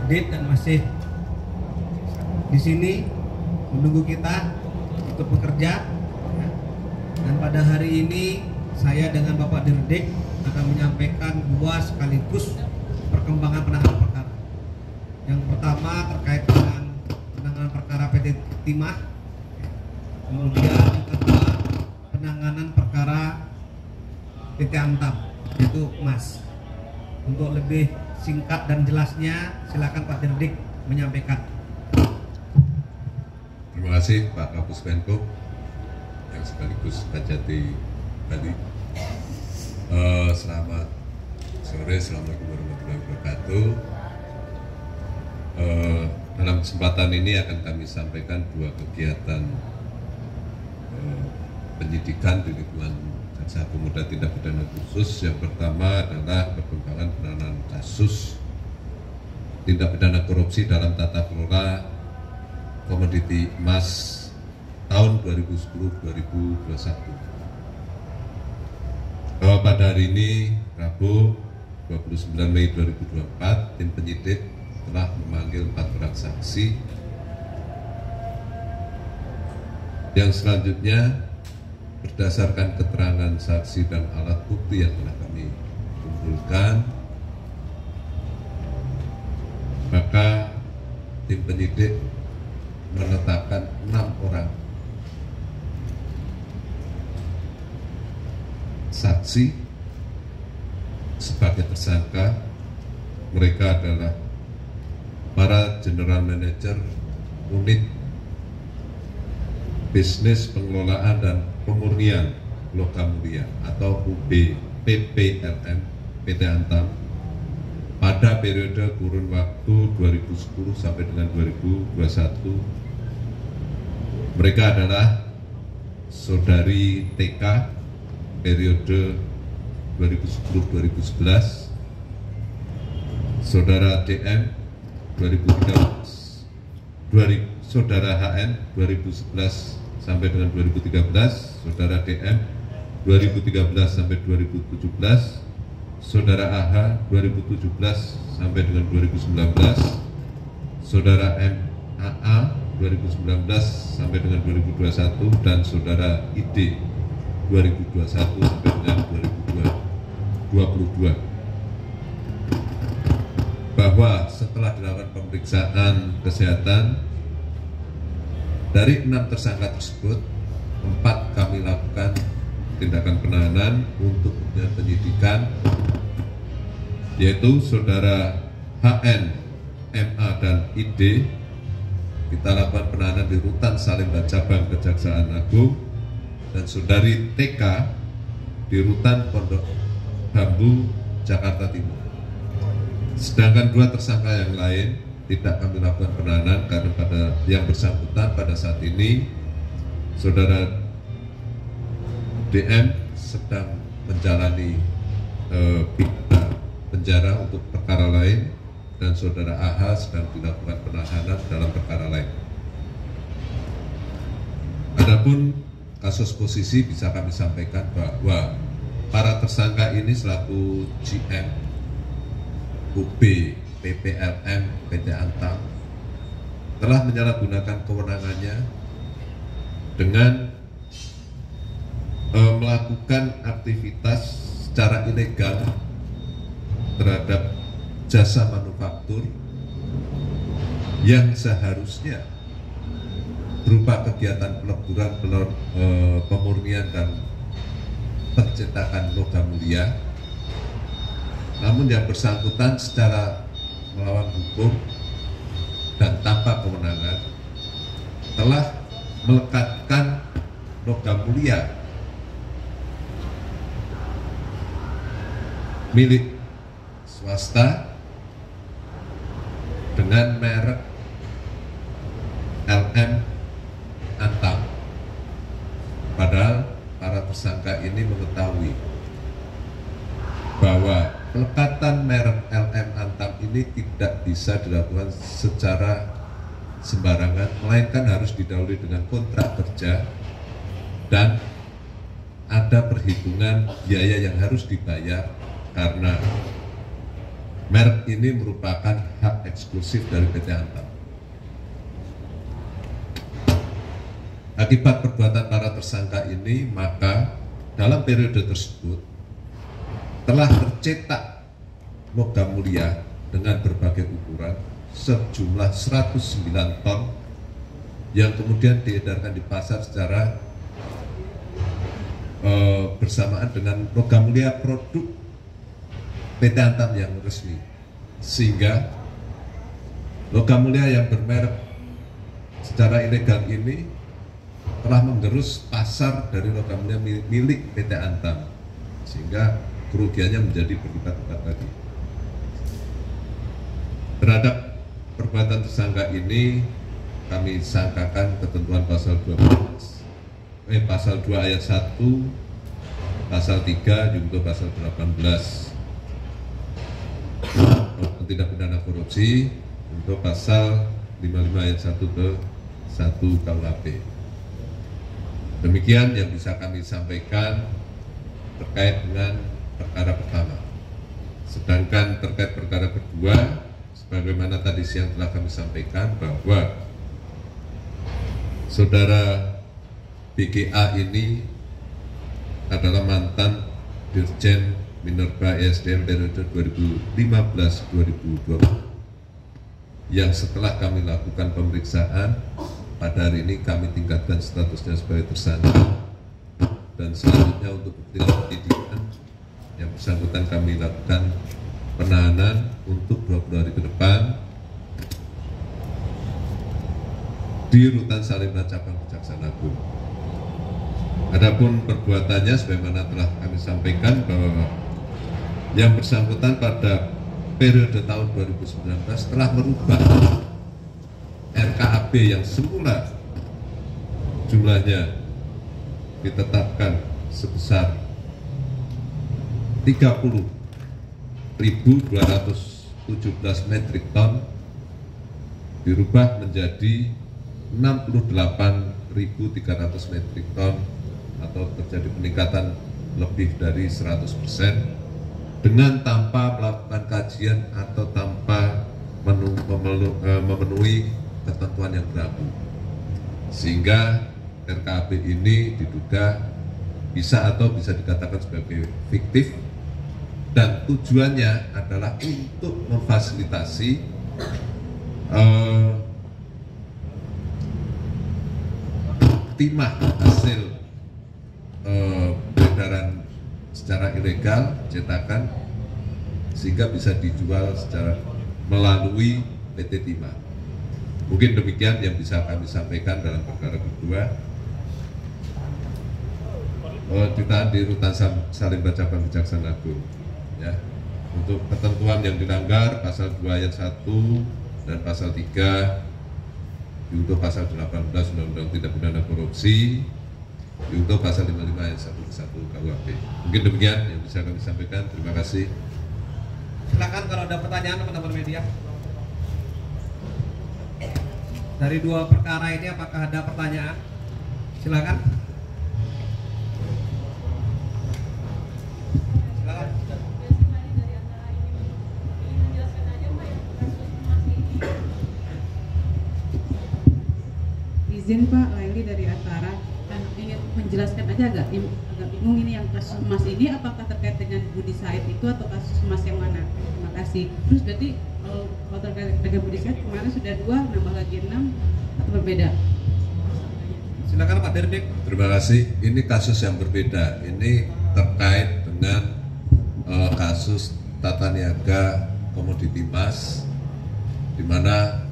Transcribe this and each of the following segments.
update dan masih di sini menunggu kita untuk bekerja. Dan pada hari ini saya dengan Bapak Dirdik akan menyampaikan dua sekaligus perkembangan penanganan perkara. Yang pertama terkait dengan penanganan perkara PT Timah, kemudian yang kedua penanganan perkara PT Antam, yaitu Mas. Untuk lebih singkat dan jelasnya, silakan Pak Dirdik menyampaikan. Terima kasih Pak Kapus Penko yang sekaligus Kajati Bali. Selamat sore, Assalamualaikum warahmatullahi wabarakatuh. Dalam kesempatan ini akan kami sampaikan dua kegiatan penyidikan di lingkungan Jaksa Agung Muda Tindak Pidana Khusus. Yang pertama adalah perkembangan penanganan kasus tindak pidana korupsi dalam tata kelola komoditi emas tahun 2010-2021. Pada hari ini, Rabu 29 Mei 2024, tim penyidik telah memanggil 4 orang saksi. Yang selanjutnya, berdasarkan keterangan saksi dan alat bukti yang telah kami kumpulkan, maka tim penyidik menetapkan 6 orang saksi sebagai tersangka. Mereka adalah para General Manager Unit Bisnis Pengelolaan dan Pemurnian Logam Mulia atau PPLM PT Antam pada periode kurun waktu 2010 sampai dengan 2021. Mereka adalah Saudari TK periode 2010-2011, Saudara DM 2013, Saudara HN 2011 sampai dengan 2013, Saudara DM 2013 sampai 2017, Saudara AH 2017 sampai dengan 2019, Saudara MAA 2019 sampai dengan 2021, dan Saudara ID 2021 sampai dengan 2022. Bahwa setelah dilakukan pemeriksaan kesehatan dari 6 tersangka tersebut, 4 kami lakukan tindakan penahanan untuk penyidikan, yaitu Saudara HN, MA, dan ID. Kita lakukan penahanan di Rutan Salemba Cabang Kejaksaan Agung, dan Saudari TK di Rutan Pondok Bambu, Jakarta Timur. Sedangkan 2 tersangka yang lain tidak kami lakukan penahanan karena pada yang bersangkutan pada saat ini Saudara DM sedang menjalani penjara untuk perkara lain, dan Saudara AH sedang dilakukan penahanan dalam perkara lain. Adapun kasus posisi bisa kami sampaikan bahwa para tersangka ini selaku GM, UB, PPLM, PT Antam telah menyalahgunakan kewenangannya dengan melakukan aktivitas secara ilegal terhadap jasa manufaktur yang seharusnya berupa kegiatan peleburan, pemurnian dan pencetakan logam mulia. Namun yang bersangkutan secara melawan hukum dan tanpa kewenangan telah melekatkan logam mulia milik swasta dengan merek LM Antam. Padahal para tersangka ini mengetahui bahwa pelekatan merek LM Antam ini tidak bisa dilakukan secara sembarangan, melainkan harus didahului dengan kontrak kerja dan ada perhitungan biaya yang harus dibayar, karena merek ini merupakan hak eksklusif dari PT Antam. Akibat perbuatan para tersangka ini, maka dalam periode tersebut telah tercetak logam mulia dengan berbagai ukuran sejumlah 109 ton yang kemudian diedarkan di pasar secara bersamaan dengan logam mulia produk PT Antam yang resmi, sehingga logam mulia yang bermerek secara ilegal ini telah menggerus pasar dari logam mulia milik PT Antam, sehingga kerugiannya menjadi berlipat-lipat lagi. Terhadap perbuatan tersangka ini kami sangkakan ketentuan pasal 2 ayat 1, pasal 3, junto pasal 18 tindak pidana korupsi, untuk pasal 55 ayat 1 ke 1 KUHP. Demikian yang bisa kami sampaikan terkait dengan perkara pertama. Sedangkan terkait perkara kedua, sebagaimana tadi siang telah kami sampaikan bahwa saudara BGA ini adalah mantan Dirjen Minerba ESDM periode 2015-2020 yang setelah kami lakukan pemeriksaan pada hari ini kami tingkatkan statusnya sebagai tersangka, dan selanjutnya untuk penyidikan yang bersangkutan kami lakukan penahanan untuk 20 hari ke depan di Rutan Salemba Cabang Kejaksaan Agung. Adapun perbuatannya sebagaimana telah kami sampaikan bahwa yang bersangkutan pada periode tahun 2019 telah merubah RKAB yang semula jumlahnya ditetapkan sebesar 30.217 metrik ton dirubah menjadi 68.300 metrik ton, atau terjadi peningkatan lebih dari 100% dengan tanpa melakukan kajian atau tanpa memenuhi ketentuan yang berlaku, sehingga RKAB ini diduga bisa dikatakan sebagai fiktif, dan tujuannya adalah untuk memfasilitasi timah hasil peredaran secara ilegal cetakan, sehingga bisa dijual secara melalui PT Timah. Mungkin demikian yang bisa kami sampaikan dalam perkara kedua. Ditahan di Rutan Salemba Cabang Kejaksaan Agung. Ya. Untuk ketentuan yang dilanggar pasal 2 ayat 1 dan pasal 3 untuk pasal 18 Undang-Undang Tindak Pidana Korupsi, untuk pasal 55 ayat 1 ke 1 KUHP. Mungkin demikian yang bisa kami sampaikan. Terima kasih. Silakan kalau ada pertanyaan teman-teman media. Dari dua perkara ini apakah ada pertanyaan? Silakan. Silakan. Izin Pak, Laili dari Antara. Ingin menjelaskan aja agak bingung ini yang kasus emas ini apakah terkait dengan Budi Said itu atau kasus emas yang mana? Terima kasih. Terus berarti kalau terkait dengan Budi Said kemarin sudah 2, nambah lagi 6 atau berbeda? Silakan Pak Dirdik. Terima kasih. Ini kasus yang berbeda. Ini terkait dengan kasus tata niaga komoditi emas, di mana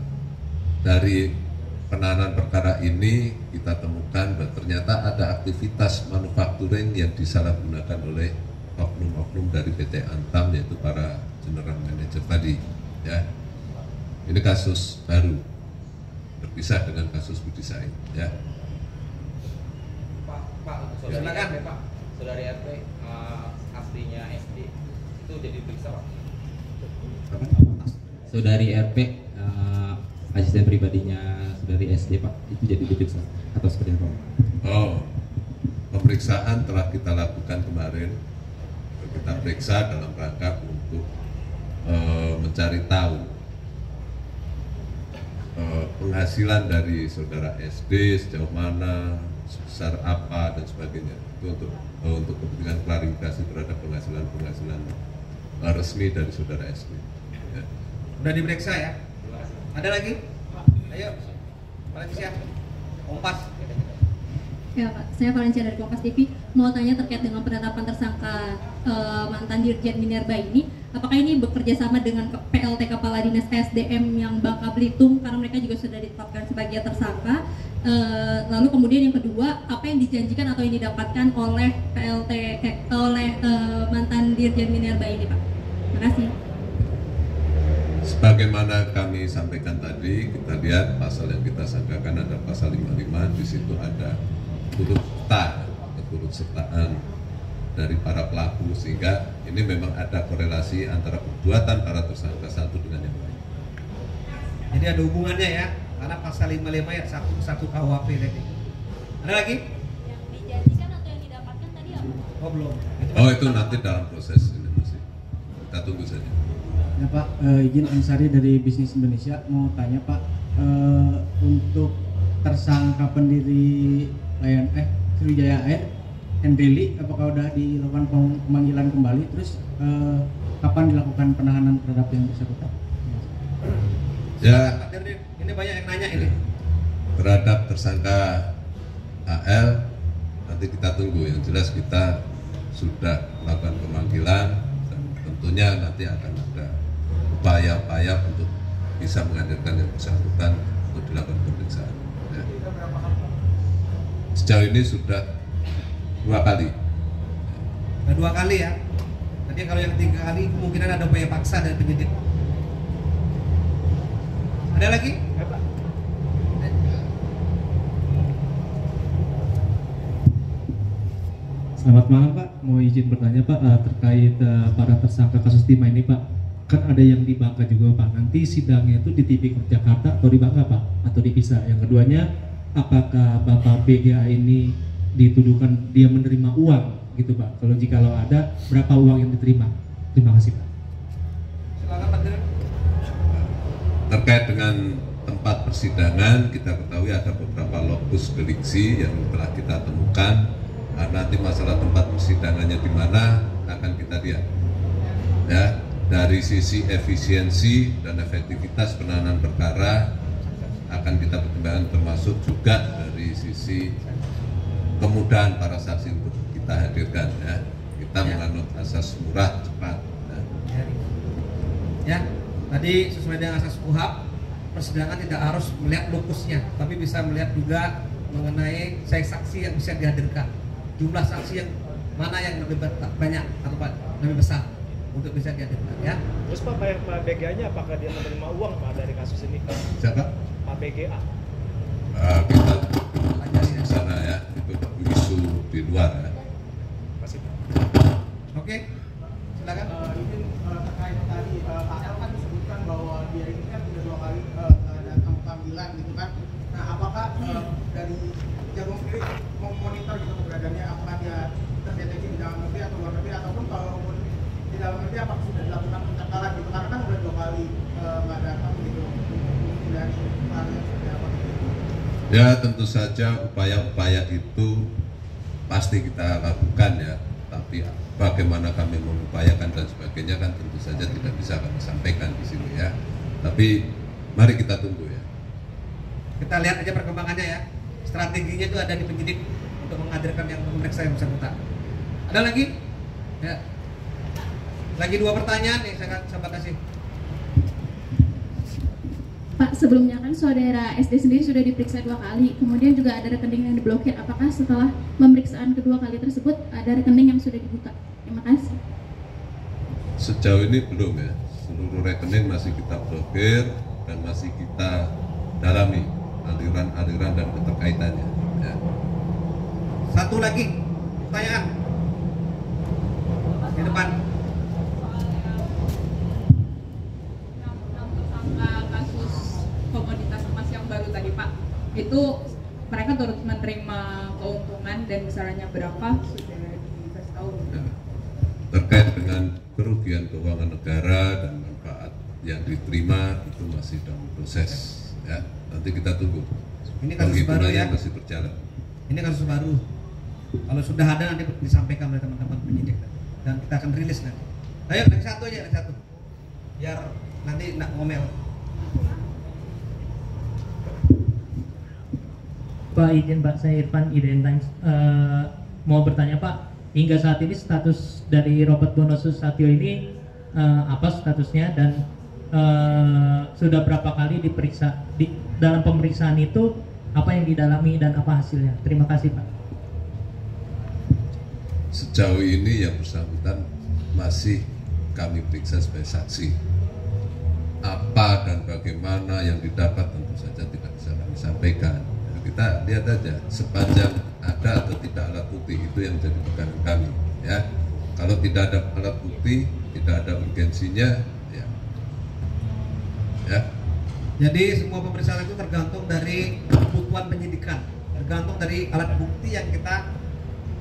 dari penahanan perkara ini kita temukan bahwa ternyata ada aktivitas manufacturing yang disalahgunakan oleh oknum-oknum dari PT Antam, yaitu para general manager tadi. Ya, ini kasus baru, berpisah dengan kasus Budi Said. Ya. Pak, saudari RP, Pak, saudari RP aslinya SD itu jadi diperiksa, Pak. Saudari RP asisten pribadinya saudari SD, Pak, itu jadi diperiksa atau seperti apa? Oh, pemeriksaan telah kita lakukan kemarin. Kita periksa dalam rangka untuk mencari tahu penghasilan dari saudara SD sejauh mana, sebesar apa dan sebagainya. Itu untuk kepentingan klarifikasi terhadap penghasilan resmi dari saudara SD. Ya. Udah diperiksa ya? Ada lagi? Ayo, Valencia, Kompas. Ya Pak, saya Valencia dari Kompas TV. Mau tanya terkait dengan penetapan tersangka mantan Dirjen Minerba ini, apakah ini bekerja sama dengan PLT Kepala Dinas SDM yang Bangka Belitung, karena mereka juga sudah ditetapkan sebagai tersangka. Lalu kemudian yang kedua, apa yang dijanjikan atau yang didapatkan oleh PLT oleh mantan Dirjen Minerba ini, Pak? Terima kasih. Sebagaimana kami sampaikan tadi, kita lihat pasal yang kita sangkakan ada pasal 55, di situ ada turut sertaan dari para pelaku, sehingga ini memang ada korelasi antara perbuatan para tersangka satu dengan yang lain. Jadi ada hubungannya ya, karena pasal 55 ayat 1 KUHP tadi. Ada lagi? Yang dijanjikan atau yang didapatkan tadi apa? Oh belum. Oh itu nanti dalam proses ini masih. Kita tunggu saja. Ya Pak, izin Ansari dari Bisnis Indonesia mau tanya Pak, untuk tersangka pendiri Sriwijaya Air, Henry Lee, apakah sudah dilakukan pemanggilan kembali? Terus kapan dilakukan penahanan terhadap yang bersangkutan? Ya, Ini banyak yang nanya ini. terhadap tersangka AL nanti kita tunggu. Yang jelas kita sudah melakukan pemanggilan dan tentunya nanti akan ada upaya-upaya untuk bisa menghadirkan yang bersangkutan untuk dilakukan pemeriksaan. Ya. Sejauh ini sudah 2 kali. Nah, 2 kali ya. Nanti kalau yang 3 kali kemungkinan ada upaya paksa dari penyidik. Ada lagi? Selamat malam Pak, mau izin bertanya Pak terkait para tersangka kasus timah ini Pak. Kan ada yang di Bangka juga Pak, nanti sidangnya itu di Tipikor Jakarta atau di Bangka Pak, atau dipisah. Yang keduanya, apakah Bapak BGA ini dituduhkan dia menerima uang gitu Pak? Kalau ada, berapa uang yang diterima? Terima kasih Pak. Silakan Pak Dirjen. Terkait dengan tempat persidangan, kita ketahui ada beberapa lokus delikti yang telah kita temukan. Nanti masalah tempat persidangannya di mana akan kita lihat. Ya, dari sisi efisiensi dan efektivitas penanganan perkara akan kita pertimbangkan, termasuk juga dari sisi kemudahan para saksi untuk kita hadirkan. Ya, kita menganut asas murah cepat. Ya, tadi sesuai dengan asas KUHP, persidangan tidak harus melihat lokusnya, tapi bisa melihat juga mengenai saksi yang bisa dihadirkan, jumlah saksi yang mana yang lebih banyak atau lebih besar untuk bisa dihadirkan ya. Terus Pak BGA-nya apakah dia menerima uang Pak dari kasus ini? Siapa? Pak BGA. Kita di sana ya, itu isu di luar ya. Masih. Oke, silakan. Izin terkait tadi AL kan disebutkan bahwa dia ini kan sudah 2 kali datang panggilan gitu kan. Nah, apakah dari Jagung sendiri memonitor gitu keberadaannya, apakah dia terdeteksi di dalam negeri atau luar negeri, ataupun kalau di dalam negeri apakah sudah dilakukan pencekalan gitu, karena kan udah 2 kali nggak datang gitu dari hal yang seperti apa gitu. Ya tentu saja upaya-upaya itu pasti kita lakukan ya, tapi bagaimana kami mengupayakan dan sebagainya kan tentu saja tidak bisa kami sampaikan di sini ya. Tapi mari kita tunggu ya. Kita lihat aja perkembangannya ya. Strateginya itu ada di penyidik untuk menghadirkan yang memeriksa yang bersangkutan. Ada lagi? Ya. Lagi 2 pertanyaan nih saya kasih. Pak, sebelumnya kan saudara SD sendiri sudah diperiksa 2 kali, kemudian juga ada rekening yang diblokir. Apakah setelah pemeriksaan kedua kali tersebut ada rekening yang sudah dibuka? Terima kasih. Sejauh ini belum ya. Seluruh rekening masih kita blokir dan masih kita dalami aliran-aliran dan keterkaitannya. Ya. Satu lagi pertanyaan di depan. Tersangka kasus komoditas emas yang baru tadi Pak, itu mereka turut menerima keuntungan dan besarannya berapa sudah dikasih tahu? Ya. Terkait dengan kerugian keuangan negara dan manfaat yang diterima itu masih dalam proses, ya. Nanti kita tunggu. Ini kasus baru ya. Masih berjalan. Ini kasus baru. Kalau sudah ada nanti disampaikan oleh teman-teman penyidik dan kita akan rilis nanti. Ayo dari satu aja, dari satu. Biar nanti nak ngomel. Pak izin Pak, saya Irfan IDN Times. Mau bertanya Pak, hingga saat ini status dari Robert Bono Susatyo ini apa statusnya dan sudah berapa kali diperiksa? Dalam pemeriksaan itu apa yang didalami dan apa hasilnya? Terima kasih Pak. Sejauh ini yang bersangkutan masih kami periksa sebagai saksi. Apa dan bagaimana yang didapat tentu saja tidak bisa kami sampaikan. Kita lihat aja sepanjang ada atau tidak alat bukti itu yang jadi pegangan kami, ya. Kalau tidak ada alat bukti, tidak ada urgensinya, ya. Jadi semua pemeriksaan itu tergantung dari kebutuhan penyidikan, tergantung dari alat bukti yang kita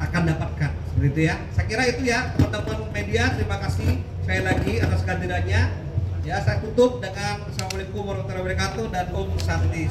akan dapatkan, seperti itu ya. Saya kira itu ya, teman-teman media. Terima kasih sekali lagi atas kehadirannya. Ya, saya tutup dengan Assalamualaikum warahmatullahi wabarakatuh dan Om Santi.